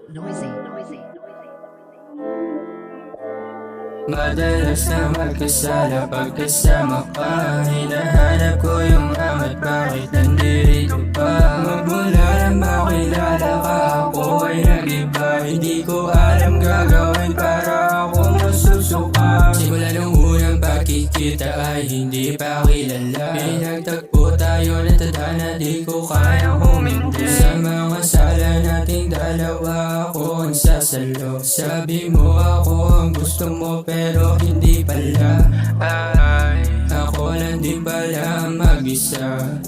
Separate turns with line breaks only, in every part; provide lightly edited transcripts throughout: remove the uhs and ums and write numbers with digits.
Noisy.
Madalas na magkasala pagkasama ka. Hinahanap ko yung amat, bakit nandito pa? Magmula na makilala ka, ako ay nag-iba. Hindi ko alam gagawin para ako masusuka. Simula nung unang pagkikita ay hindi pa kilala. Pinagtagpo tayo na tadhana, di ko kaya humindi. Sa mga sala nating dalawa, ako ang sasalo. Sabi mo ako ang gusto mo pero hindi pala. Ay, ako lang din pala mag-isa.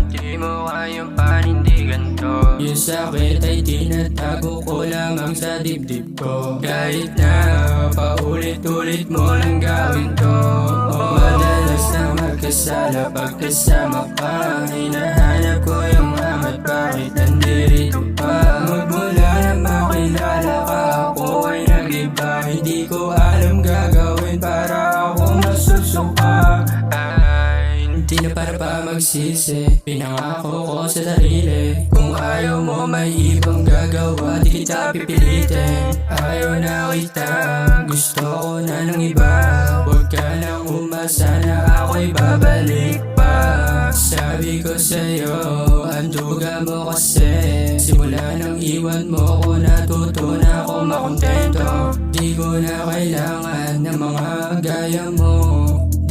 Di mo kayang panindigan to. Yung sakit ay tinatago ko lamang sa dibdib ko. Kahit na paulit-ulit mo lang gawin to. Madalas na magkasala pagkasama ka. Hinahanap ko yung amat, bakit nandito pa? Magmula na makilala ka, ako ay nag-iba. Hindi ko alam gagawin para ako masusuka. Di na para pa magsisi, pinangako ko sa sarili. Kung ayaw mo may ibang gagawa, di kita pipilitin. Ayaw na kita, gusto ko na ng iba. Huwag ka nang umasa na ako'y babalik pa. Sabi ko sa'yo, anduga mo kasi. Simula nang iwan mo ko, natuto na ako makontento. Di ko na kailangan ng mga gaya mo.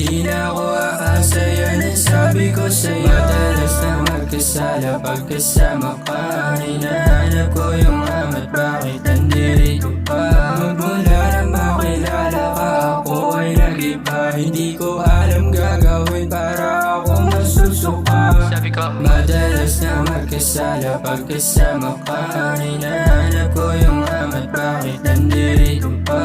Di na ako aasa, yan ang sabi ko sa'yo. Madalas na magkasala pagkasama ka. Hinahanap ko yung amat, bakit nandito pa? Magmula na makilala ka, ako ay nag-iba. Hindi ko alam gagawin para ako masusuka. Sabi ko, madalas na magkasala pagkasama ka. Hinahanap ko yung amat, bakit nandito pa?